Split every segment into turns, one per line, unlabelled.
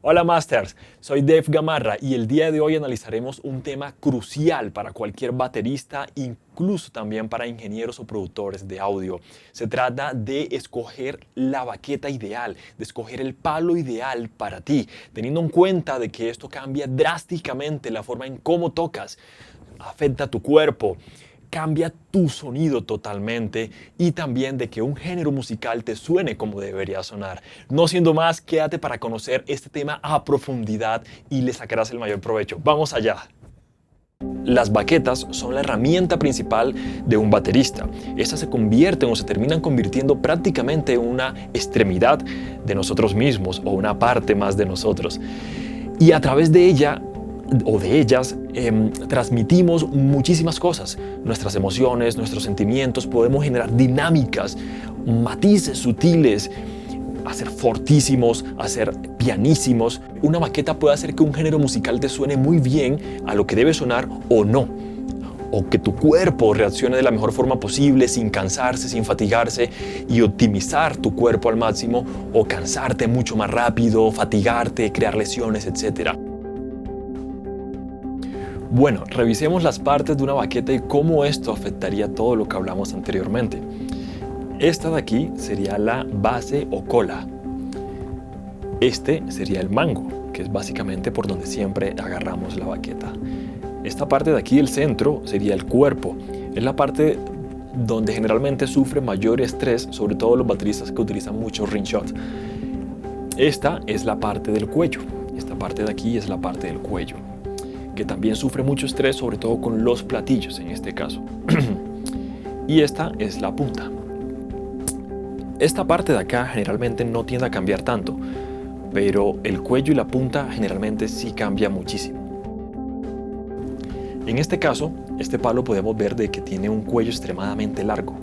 Hola Masters, soy Dave Gamarra y el día de hoy analizaremos un tema crucial para cualquier baterista, incluso también para ingenieros o productores de audio. Se trata de escoger la baqueta ideal, de escoger el palo ideal para ti, teniendo en cuenta de que esto cambia drásticamente la forma en cómo tocas, afecta a tu cuerpo, cambia tu sonido totalmente y también de que un género musical te suene como debería sonar. No siendo más, quédate para conocer este tema a profundidad y le sacarás el mayor provecho. ¡Vamos allá! Las baquetas son la herramienta principal de un baterista. Estas se convierten o se terminan convirtiendo prácticamente en una extremidad de nosotros mismos o una parte más de nosotros. Y a través de ella o de ellas transmitimos muchísimas cosas, nuestras emociones, nuestros sentimientos, podemos generar dinámicas, matices sutiles, hacer fortísimos, hacer pianísimos. Una baqueta puede hacer que un género musical te suene muy bien a lo que debe sonar o no, o que tu cuerpo reaccione de la mejor forma posible, sin cansarse, sin fatigarse, y optimizar tu cuerpo al máximo, o cansarte mucho más rápido, fatigarte, crear lesiones, etc. Bueno, revisemos las partes de una baqueta y cómo esto afectaría todo lo que hablamos anteriormente. Esta de aquí sería la base o cola. Este sería el mango, que es básicamente por donde siempre agarramos la baqueta. Esta parte de aquí del centro sería el cuerpo. Es la parte donde generalmente sufre mayor estrés, sobre todo los bateristas que utilizan mucho ring shot. Esta es la parte del cuello. Esta parte de aquí es la parte del cuello, que también sufre mucho estrés, sobre todo con los platillos en este caso. Y esta es la punta. Esta parte de acá generalmente no tiende a cambiar tanto, pero el cuello y la punta generalmente sí cambia muchísimo. En este caso, este palo podemos ver de que tiene un cuello extremadamente largo.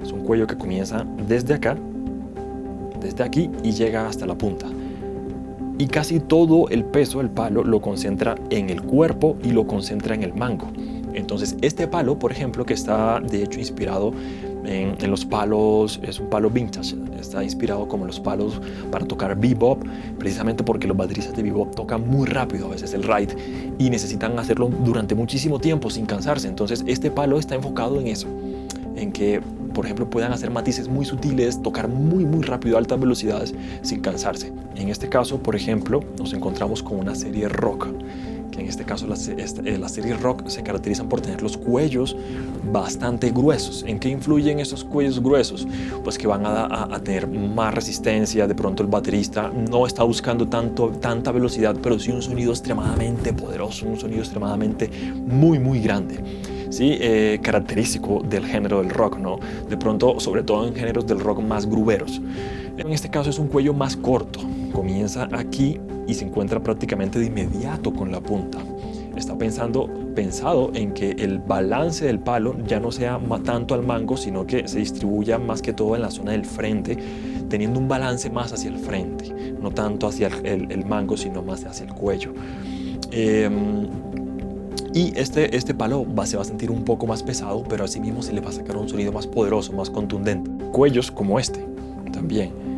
Es un cuello que comienza desde acá, desde aquí, y llega hasta la punta. Y casi todo el peso del palo lo concentra en el cuerpo y lo concentra en el mango. Entonces este palo, por ejemplo, que está de hecho inspirado en los palos, es un palo vintage, está inspirado como los palos para tocar bebop, precisamente porque los bateristas de bebop tocan muy rápido a veces el ride y necesitan hacerlo durante muchísimo tiempo sin cansarse. Entonces este palo está enfocado en eso, en que por ejemplo puedan hacer matices muy sutiles, tocar muy rápido a altas velocidades sin cansarse. En este caso, por ejemplo, nos encontramos con una serie rock, que en este caso las series rock se caracterizan por tener los cuellos bastante gruesos. ¿En qué influyen esos cuellos gruesos? Pues que van a tener más resistencia. De pronto el baterista no está buscando tanta velocidad, pero sí un sonido extremadamente poderoso, un sonido extremadamente muy grande. ¿Sí? Característico del género del rock, ¿no? De pronto, sobre todo en géneros del rock más gruberos. En este caso es un cuello más corto, comienza aquí y se encuentra prácticamente de inmediato con la punta. Está pensado en que el balance del palo ya no sea tanto al mango, sino que se distribuya más que todo en la zona del frente, teniendo un balance más hacia el frente, no tanto hacia el mango, sino más hacia el cuello. Y este palo se va a sentir un poco más pesado, pero asimismo se le va a sacar un sonido más poderoso, más contundente. Cuellos como este también.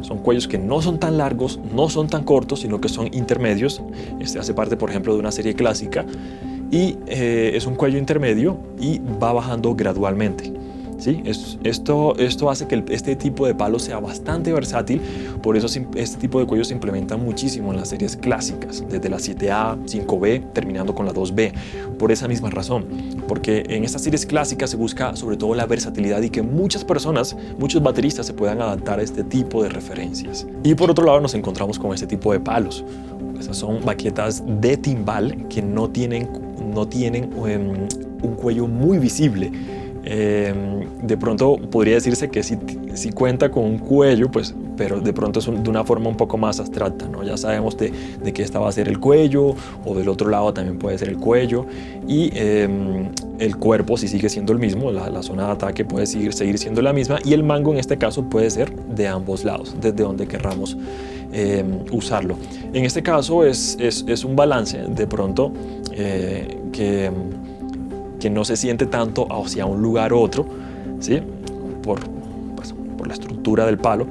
Son cuellos que no son tan largos, no son tan cortos, sino que son intermedios. Este hace parte, por ejemplo, de una serie clásica y es un cuello intermedio y va bajando gradualmente. ¿Sí? Esto hace que este tipo de palo sea bastante versátil, por eso este tipo de cuellos se implementan muchísimo en las series clásicas, desde la 7A, 5B, terminando con la 2B, por esa misma razón, porque en estas series clásicas se busca sobre todo la versatilidad y que muchos bateristas se puedan adaptar a este tipo de referencias. Y por otro lado nos encontramos con este tipo de palos. Esas son baquetas de timbal que no tienen un cuello muy visible. De pronto podría decirse que sí cuenta con un cuello, pues, pero de pronto es de una forma un poco más abstracta, ¿no? Ya sabemos de que esta va a ser el cuello, o del otro lado también puede ser el cuello, y el cuerpo si sigue siendo el mismo, la zona de ataque puede seguir siendo la misma, y el mango en este caso puede ser de ambos lados, desde donde querramos usarlo. En este caso es un balance de pronto que no se siente tanto hacia un lugar u otro, ¿sí? por la estructura del palo,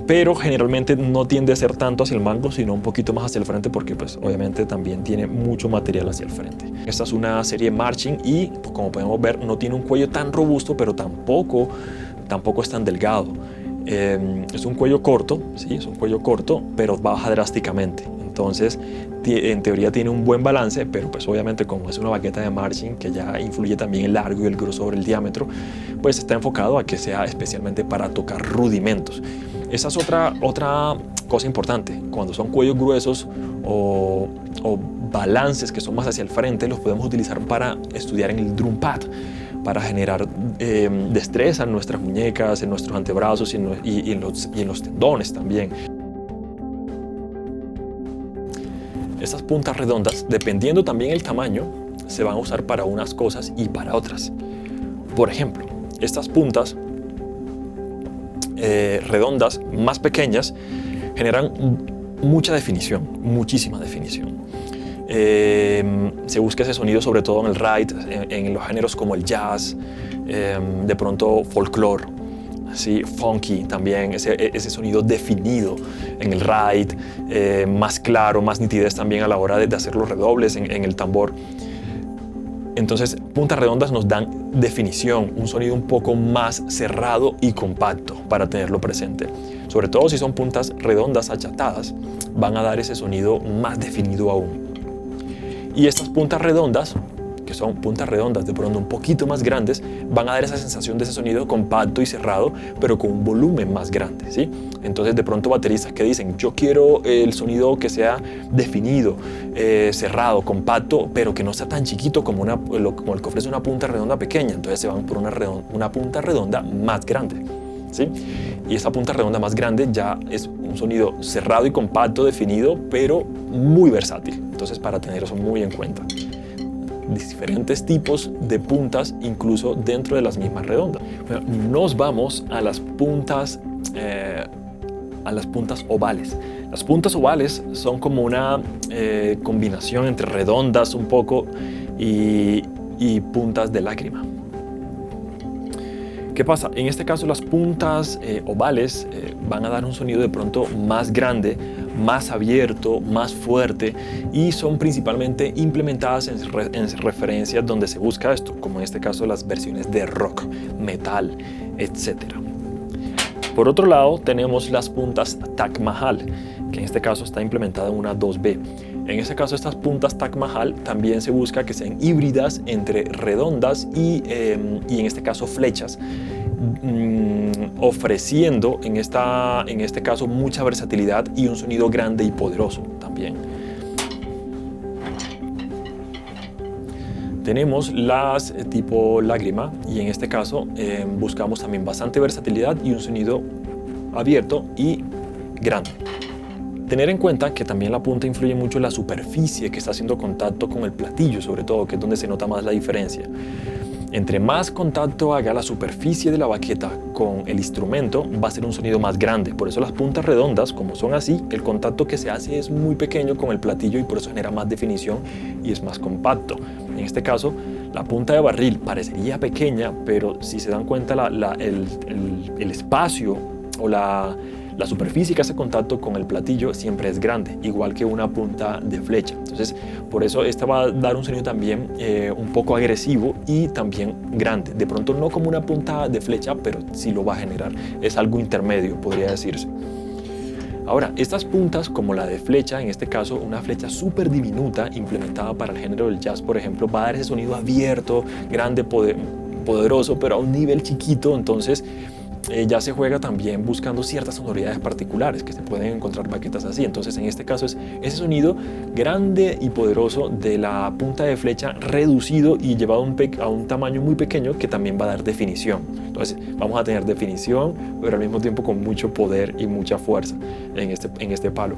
pero generalmente no tiende a ser tanto hacia el mango, sino un poquito más hacia el frente, porque pues obviamente también tiene mucho material hacia el frente. Esta es una serie Marching y pues, como podemos ver, no tiene un cuello tan robusto, pero tampoco es tan delgado. Es un cuello corto, sí, es un cuello corto, pero baja drásticamente. Entonces, en teoría tiene un buen balance, pero pues obviamente como es una baqueta de Marching que ya influye también el largo y el grosor, el diámetro, pues está enfocado a que sea especialmente para tocar rudimentos. Esa es otra cosa importante. Cuando son cuellos gruesos o balances que son más hacia el frente, los podemos utilizar para estudiar en el drum pad, para generar destreza en nuestras muñecas, en nuestros antebrazos y en los tendones también. Estas puntas redondas, dependiendo también el tamaño, se van a usar para unas cosas y para otras. Por ejemplo, estas puntas redondas más pequeñas generan mucha definición, muchísima definición. Se busca ese sonido sobre todo en el ride, en los géneros como el jazz, de pronto folklore, ¿sí? Funky también, ese sonido definido en el ride, más claro, más nitidez también a la hora de hacer los redobles en el tambor. Entonces, puntas redondas nos dan definición, un sonido un poco más cerrado y compacto para tenerlo presente. Sobre todo si son puntas redondas achatadas, van a dar ese sonido más definido aún. Y estas puntas redondas, que son puntas redondas de pronto un poquito más grandes, van a dar esa sensación de ese sonido compacto y cerrado, pero con un volumen más grande, ¿sí? Entonces de pronto bateristas que dicen, yo quiero el sonido que sea definido, cerrado, compacto, pero que no sea tan chiquito como el que ofrece una punta redonda pequeña, entonces se van por una punta redonda más grande, ¿sí? Y esta punta redonda más grande ya es un sonido cerrado y compacto, definido, pero muy versátil. Entonces, para tener eso muy en cuenta. Diferentes tipos de puntas, incluso dentro de las mismas redondas. Bueno, nos vamos a las puntas ovales. Las puntas ovales son como una combinación entre redondas un poco y puntas de lágrima. ¿Qué pasa? En este caso las puntas ovales van a dar un sonido de pronto más grande, más abierto, más fuerte y son principalmente implementadas en referencias donde se busca esto, como en este caso las versiones de rock, metal, etc. Por otro lado tenemos las puntas Taj Mahal, que en este caso está implementada en una 2B. En este caso estas puntas Taj Mahal también se busca que sean híbridas entre redondas y en este caso flechas, ofreciendo en este caso mucha versatilidad y un sonido grande y poderoso también. Tenemos las tipo lágrima y en este caso buscamos también bastante versatilidad y un sonido abierto y grande. Tener en cuenta que también la punta influye mucho en la superficie que está haciendo contacto con el platillo, sobre todo, que es donde se nota más la diferencia. Entre más contacto haga la superficie de la baqueta con el instrumento, va a ser un sonido más grande. Por eso las puntas redondas, como son así, el contacto que se hace es muy pequeño con el platillo y por eso genera más definición y es más compacto. En este caso, la punta de barril parecería pequeña, pero si se dan cuenta el espacio o la superficie que hace contacto con el platillo siempre es grande, igual que una punta de flecha. Entonces, por eso esta va a dar un sonido también un poco agresivo y también grande. De pronto no como una punta de flecha, pero sí lo va a generar. Es algo intermedio, podría decirse. Ahora, estas puntas, como la de flecha, en este caso una flecha súper diminuta implementada para el género del jazz, por ejemplo, va a dar ese sonido abierto, grande, poderoso, pero a un nivel chiquito. Entonces, ya se juega también buscando ciertas sonoridades particulares que se pueden encontrar baquetas así. Entonces en este caso es ese sonido grande y poderoso de la punta de flecha reducido y llevado a un tamaño muy pequeño que también va a dar definición. Entonces vamos a tener definición, pero al mismo tiempo con mucho poder y mucha fuerza en este palo.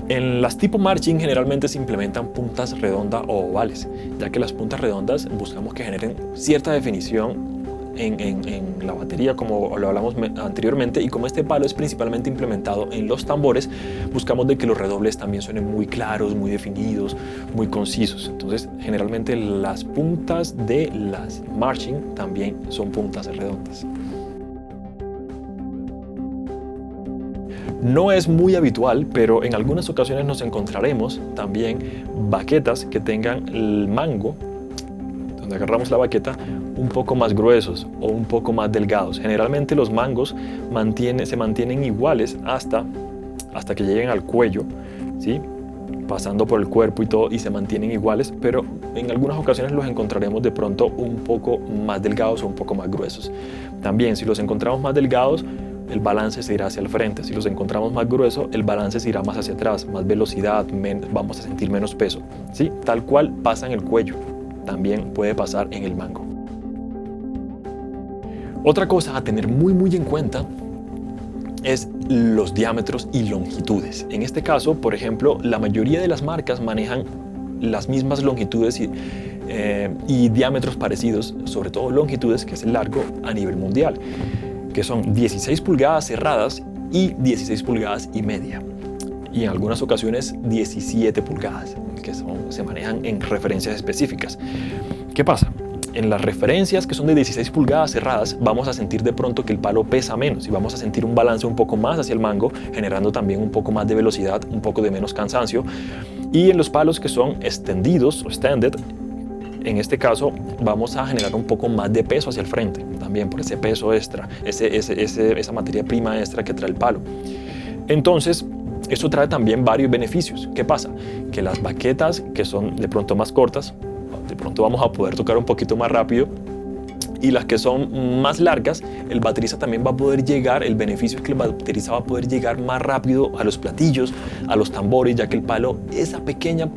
En las tipo Marching generalmente se implementan puntas redondas o ovales, ya que las puntas redondas buscamos que generen cierta definición en la batería, como lo hablamos anteriormente, y como este palo es principalmente implementado en los tambores, buscamos de que los redobles también suenen muy claros, muy definidos, muy concisos. Entonces generalmente las puntas de las Marching también son puntas redondas. No es muy habitual, pero en algunas ocasiones nos encontraremos también baquetas que tengan el mango, donde agarramos la baqueta, un poco más gruesos o un poco más delgados. Generalmente los mangos se mantienen iguales hasta que lleguen al cuello, ¿sí? Pasando por el cuerpo y todo, y se mantienen iguales, pero en algunas ocasiones los encontraremos de pronto un poco más delgados o un poco más gruesos. También, si los encontramos más delgados, el balance se irá hacia el frente. Si los encontramos más gruesos, el balance se irá más hacia atrás, más velocidad, vamos a sentir menos peso, ¿sí? Tal cual pasa en el cuello, también puede pasar en el mango. Otra cosa a tener muy en cuenta es los diámetros y longitudes. En este caso, por ejemplo, la mayoría de las marcas manejan las mismas longitudes y diámetros parecidos, sobre todo longitudes, que es el largo a nivel mundial, que son 16 pulgadas cerradas y 16 pulgadas y media. Y en algunas ocasiones 17 pulgadas, que se manejan en referencias específicas. ¿Qué pasa? En las referencias que son de 16 pulgadas cerradas, vamos a sentir de pronto que el palo pesa menos y vamos a sentir un balance un poco más hacia el mango, generando también un poco más de velocidad, un poco de menos cansancio. Y en los palos que son extendidos o extended, en este caso vamos a generar un poco más de peso hacia el frente, también por ese peso extra, esa materia prima extra que trae el palo. Entonces, esto trae también varios beneficios. ¿Qué pasa? Que las baquetas que son de pronto más cortas, de pronto vamos a poder tocar un poquito más rápido, y las que son más largas, el baterista también va a poder llegar, el beneficio es que el baterista va a poder llegar más rápido a los platillos, a los tambores, ya que el palo, esa pequeña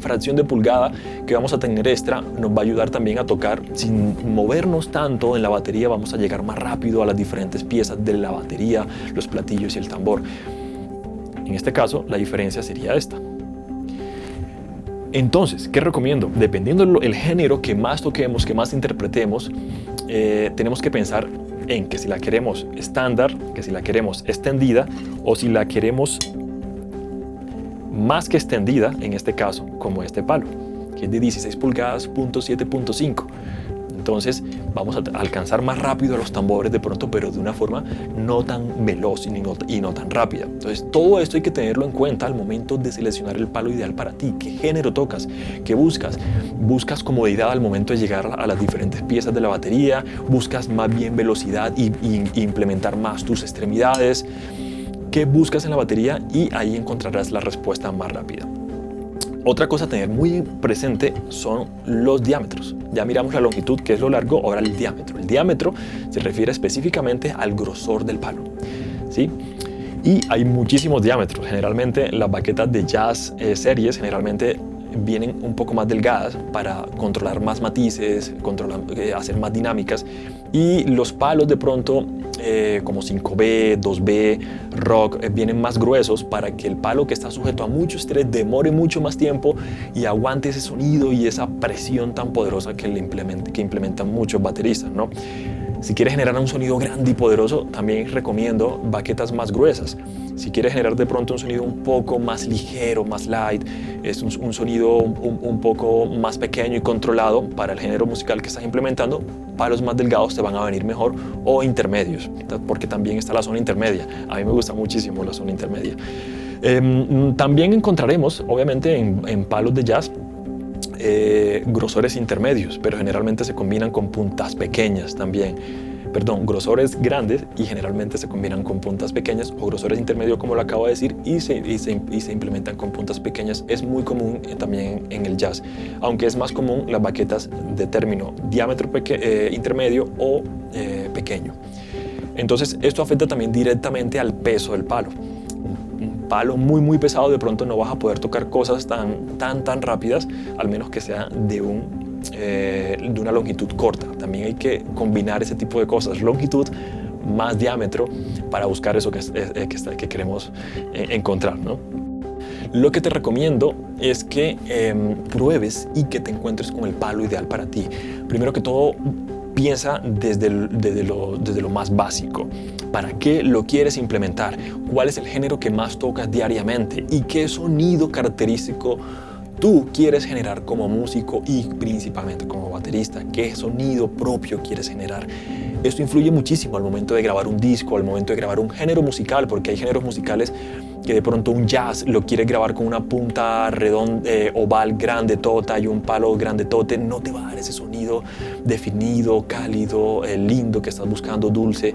fracción de pulgada que vamos a tener extra, nos va a ayudar también a tocar sin movernos tanto en la batería. Vamos a llegar más rápido a las diferentes piezas de la batería, los platillos y el tambor. En este caso, la diferencia sería esta. Entonces, ¿qué recomiendo? Dependiendo del género que más toquemos, que más interpretemos, tenemos que pensar en que si la queremos estándar, que si la queremos extendida o si la queremos más que extendida, en este caso, como este palo, que es de 16 pulgadas, .7.5. Entonces vamos a alcanzar más rápido a los tambores de pronto, pero de una forma no tan veloz y no tan rápida. Entonces todo esto hay que tenerlo en cuenta al momento de seleccionar el palo ideal para ti. ¿Qué género tocas? ¿Qué buscas? ¿Buscas comodidad al momento de llegar a las diferentes piezas de la batería? ¿Buscas más bien velocidad y implementar más tus extremidades? ¿Qué buscas en la batería? Y ahí encontrarás la respuesta más rápida. Otra cosa a tener muy presente son los diámetros. Ya miramos la longitud, que es lo largo, ahora el diámetro. El diámetro se refiere específicamente al grosor del palo, ¿sí? Y hay muchísimos diámetros. Generalmente las baquetas de jazz series generalmente vienen un poco más delgadas para controlar más matices, hacer más dinámicas. Y los palos de pronto como 5B, 2B, rock, vienen más gruesos para que el palo que está sujeto a mucho estrés demore mucho más tiempo y aguante ese sonido y esa presión tan poderosa que implementan muchos bateristas, ¿no? Si quieres generar un sonido grande y poderoso, también recomiendo baquetas más gruesas. Si quieres generar de pronto un sonido un poco más ligero, más light, es un sonido un poco más pequeño y controlado para el género musical que estás implementando, palos más delgados te van a venir mejor, o intermedios, porque también está la zona intermedia. A mí me gusta muchísimo la zona intermedia. También encontraremos, obviamente, en palos de jazz, grosores intermedios, pero generalmente se combinan con puntas pequeñas también. Perdón, grosores grandes y generalmente se combinan con puntas pequeñas, o grosores intermedios, como lo acabo de decir, y se implementan con puntas pequeñas. Es muy común también en el jazz, aunque es más común las baquetas de término diámetro intermedio o pequeño. Entonces esto afecta también directamente al peso del palo. Un palo muy pesado, de pronto no vas a poder tocar cosas tan rápidas, al menos que sea de una longitud corta. También hay que combinar ese tipo de cosas, longitud más diámetro, para buscar eso que queremos encontrar, ¿no? Lo que te recomiendo es que pruebes y que te encuentres con el palo ideal para ti. Primero que todo, piensa desde lo más básico. ¿Para qué lo quieres implementar? ¿Cuál es el género que más tocas diariamente? ¿Y qué sonido característico tú quieres generar como músico y principalmente como baterista? ¿Qué sonido propio quieres generar? Esto influye muchísimo al momento de grabar un disco, al momento de grabar un género musical, porque hay géneros musicales que de pronto un jazz lo quieres grabar con una punta redonda, oval grande tota y un palo grande tote, no te va a dar ese sonido definido, cálido, lindo que estás buscando, dulce.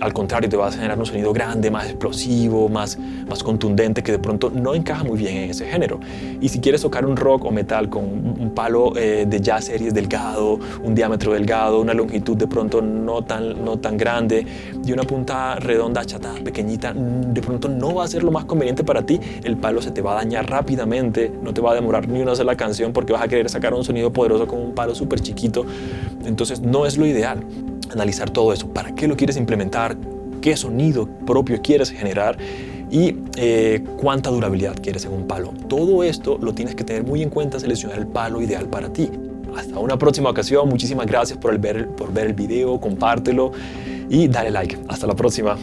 Al contrario, te va a generar un sonido grande, más explosivo, más contundente, que de pronto no encaja muy bien en ese género. Y si quieres tocar un rock o metal con un palo de jazz series delgado, un diámetro delgado, una longitud de pronto no tan grande y una punta redonda, chata, pequeñita, de pronto no va a ser lo más conveniente para ti. El palo se te va a dañar rápidamente, no te va a demorar ni una sola canción porque vas a querer sacar un sonido poderoso con un palo súper chiquito. Entonces no es lo ideal. Analizar todo eso, para qué lo quieres implementar, qué sonido propio quieres generar y cuánta durabilidad quieres en un palo. Todo esto lo tienes que tener muy en cuenta, seleccionar el palo ideal para ti. Hasta una próxima ocasión, muchísimas gracias por ver el video, compártelo y dale like. Hasta la próxima.